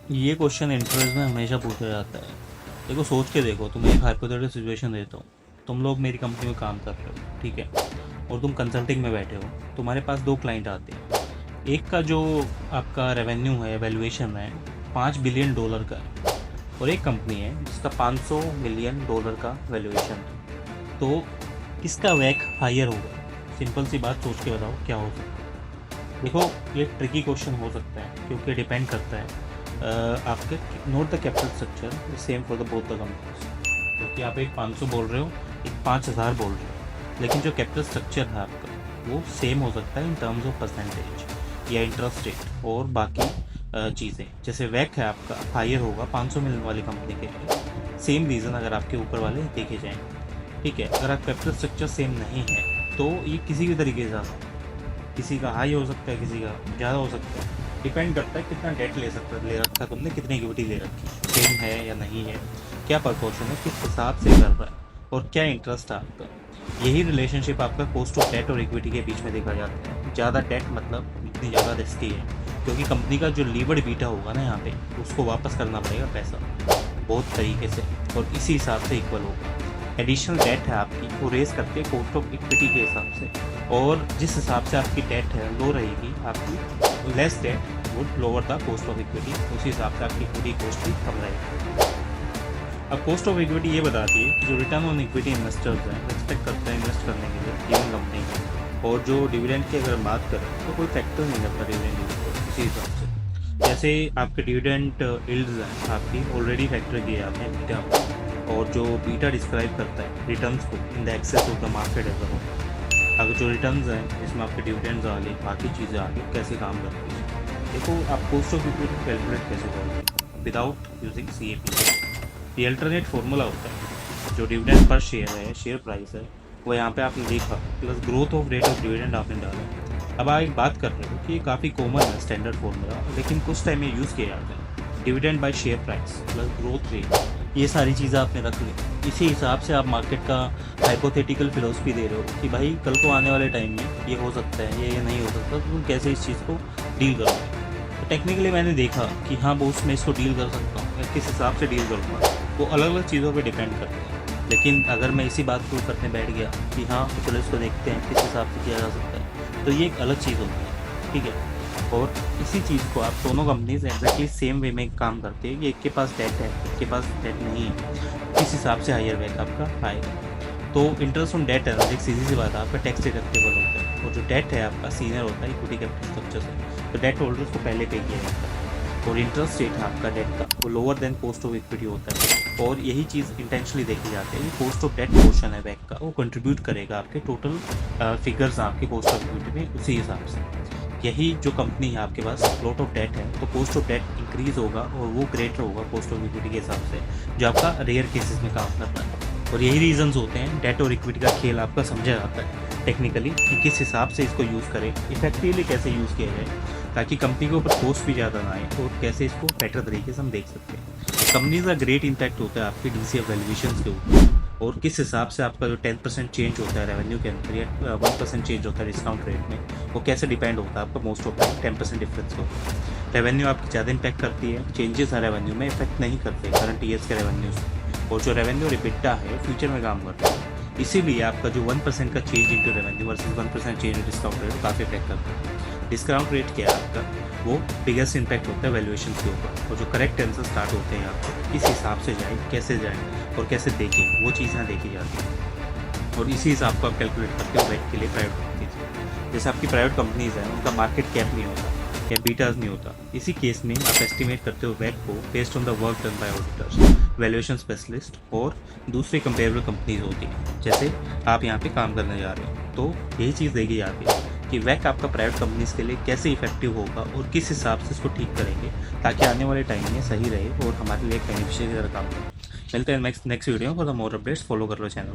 ये question interviews में हमेशा पूछा जाता है। देखो, सोच के देखो, तुम्हें एक हाइपोथेटिकल सिचुएशन देता हूँ। तुम लोग मेरी कंपनी में काम कर रहे हो, ठीक है, और तुम कंसल्टिंग में बैठे हो। तुम्हारे पास दो क्लाइंट आते हैं। एक का जो आपका रेवेन्यू है, वैल्यूएशन है, $5 बिलियन का है, और एक कंपनी है जिसका $500 मिलियन का वैल्यूएशन है। तो किसका वैक हायर होगा? सिंपल सी बात सोच के बताओ, क्या हो सकता है? देखो, ये ट्रिकी क्वेश्चन हो सकता है क्योंकि डिपेंड करता है आपके note the capital structure same for the both the companies. क्योंकि आप एक 500 बोल रहे हो, एक 5000 बोल रहे हो, लेकिन जो कैपिटल स्ट्रक्चर है आपका वो सेम हो सकता है इन टर्म्स ऑफ परसेंटेज या इंटरेस्ट रेट और बाकी चीज़ें। जैसे वैक है आपका हायर होगा 500 मिलियन वाली कंपनी के लिए, सेम रीज़न अगर आपके ऊपर वाले देखे जाएँ, ठीक है। अगर आप कैपिटल स्ट्रक्चर सेम नहीं है तो ये किसी भी तरीके से आ सकता है। किसी का हाई हो सकता है, किसी का ज़्यादा हो सकता है। डिपेंड करता है कितना डेट ले रखा है तुमने, कितनी इक्विटी ले रखी है, सेम है या नहीं है, क्या प्रपोर्शन है, किस हिसाब से कर रहा है, और क्या इंटरेस्ट है आपका। यही रिलेशनशिप आपका कॉस्ट ऑफ डेट और इक्विटी के बीच में देखा जाता है। ज़्यादा डेट मतलब इतनी ज़्यादा रिस्की है, क्योंकि कंपनी का जो लीवर्ड बीटा होगा ना यहाँ पे, उसको वापस करना पड़ेगा पैसा बहुत तरीके से, और इसी हिसाब से इक्वल होगा। एडिशनल डेट है आपकी, वो रेस करते हैं कॉस्ट ऑफ इक्विटी के हिसाब से, और जिस हिसाब से आपकी डेट है लो रहेगी आपकी, less debt would lower the cost of equity, उसी हिसाब से आपकी इक्विटी कॉस्ट भी कम रहेगी। अब कॉस्ट ऑफ इक्विटी ये बताती है कि जो रिटर्न ऑन इक्विटी इन्वेस्टर्स हैं एक्सपेक्ट करते हैं इन्वेस्ट करने के लिए गिवन कंपनी में, और जो डिविडेंड की अगर बात करें तो कोई फैक्टर नहीं करता डिविडेंड यूज इसी हिसाब से। जैसे आपके डिविडेंड यील्ड्स हैं आपकी ऑलरेडी फैक्टर किए जाते हैं बीटा में, और जो बीटा डिस्क्राइब करता है रिटर्न्स को in the excess of the market as a whole. अगर जो रिटर्न्स हैं जिसमें आपके डिविडेंड्स आ गए, बाकी चीज़ें आ गई, कैसे काम करती है। देखो, आप कॉस्ट ऑफ इक्विटी कैलकुलेट कैसे करोगे विदाउट यूजिंग CAP। ये अल्टरनेट फार्मूला होता है। जो डिविडेंड पर शेयर है, शेयर प्राइस है, वो यहाँ पे आपने देखा, plus growth of rate of dividend आपने डाला। अब आप एक बात कर रहे हो कि ये काफ़ी कॉमन है स्टैंडर्ड फार्मूला, लेकिन कुछ टाइम में यूज़ किया जाता है। Dividend by share price plus growth rate, ये सारी चीज़ें आपने रख ली। इसी हिसाब से आप मार्केट का हाइपोथेटिकल फिलोसफी दे रहे हो कि भाई कल को आने वाले टाइम में ये हो सकता है, ये नहीं हो सकता, तो तुम कैसे इस चीज़ को डील करोगे। तो टेक्निकली मैंने देखा कि हाँ बॉस, मैं इसको डील कर सकता हूँ, या किस हिसाब से डील करूँगा, वो अलग अलग चीज़ों पे डिपेंड करता है। लेकिन अगर मैं इसी बात को करने बैठ गया कि हाँ तो चलो इसको देखते हैं किस हिसाब से किया जा सकता है, तो ये एक अलग चीज़ होती है, ठीक है। और इसी चीज़ को आप दोनों कंपनीज एग्जैक्टली सेम वे में काम करते हैं कि एक के पास डेट है, एक के पास डेट नहीं है, किस हिसाब से हायर बैक आपका आएगा। तो इंटरेस्ट ऑन डेट है, एक सीधी सी बात है, आपका टैक्स डिडक्टेबल होता है, और जो डेट है आपका सीनियर होता है इक्विटी कैपिटल स्ट्रक्चर से, तो डेट होल्डर्स को पहले पे किया जाता है। और इंटरेस्ट रेट है आपका डेट का, वो lower than cost of equity होता है, और यही चीज़ इंटेंशनली देखी जाती है कि कॉस्ट ऑफ डेट पोर्शन है बैक का, वो कंट्रीब्यूट करेगा आपके टोटल फिगर्स आपके कॉस्ट ऑफ इक्विटी में उसी हिसाब से। यही जो कंपनी है आपके पास फ्लोट ऑफ डेट है, तो कॉस्ट ऑफ डेट इंक्रीज होगा और वो ग्रेटर होगा कॉस्ट ऑफ इक्विटी के हिसाब से, जो आपका रेयर केसेस में काम कर रहा है। और यही रीजंस होते हैं डेट और इक्विटी का खेल आपका समझा जाता है टेक्निकली कि किस हिसाब से इसको यूज़ करें, इफेक्टिवली कैसे यूज़ किया जाए, ताकि कंपनी के ऊपर कॉस्ट भी ज़्यादा ना आए, और कैसे इसको बेटर तरीके से हम देख सकते हैं। कंपनी का ग्रेट इम्पैक्ट होता है आपकी DCF वैल्यूएशन के ऊपर, और किस हिसाब से आपका जो 10% चेंज होता है रेवेन्यू के अंदर, या 1% चेंज होता है डिस्काउंट रेट में, वो कैसे डिपेंड होता है आपका मोस्ट ऑफ 10% डिफरेंस को। रेवेन्यू आपकी ज़्यादा इम्पैक्ट करती है, चेंजेस है रेवेन्यू में इफेक्ट नहीं करते करंट ईयर्स के रेवेन्यूज, और जो रेवेन्यू और EBITDA है फ्यूचर में काम करता है। इसीलिए आपका जो 1% का change into revenue versus 1% change in discount rate काफ़ी इफेक्ट करता है। डिस्काउंट रेट क्या है आपका, वो बिगेस्ट इम्पैक्ट होता है वैल्यूएशन के ऊपर, और जो करेक्ट आंसर स्टार्ट होते हैं आपको किस हिसाब से जाए, कैसे जाए और कैसे देखें, वो चीज़ें देखी जाती हैं, और इसी हिसाब को आप कैलकुलेट करते हो वैट के लिए प्राइवेट कंपनीज। जैसे आपकी प्राइवेट कंपनीज हैं उनका मार्केट कैप नहीं होता या बीटाज नहीं होता, इसी केस में आप एस्टिमेट करते हो वैट को based on the work done by auditors, valuation specialist और दूसरी कंपेरेबल कंपनीज होती हैं, जैसे आप यहाँ पे काम करने जा रहे हो। तो यही चीज़ देखी जाती है कि वैक आपका प्राइवेट कंपनीज के लिए कैसे इफेक्टिव होगा और किस हिसाब से इसको ठीक करेंगे, ताकि आने वाले टाइम में सही रहे और हमारे लिए बेनिफिशियल काम करे। मिलते हैं next video for the more updates. Follow कर लो चैनल।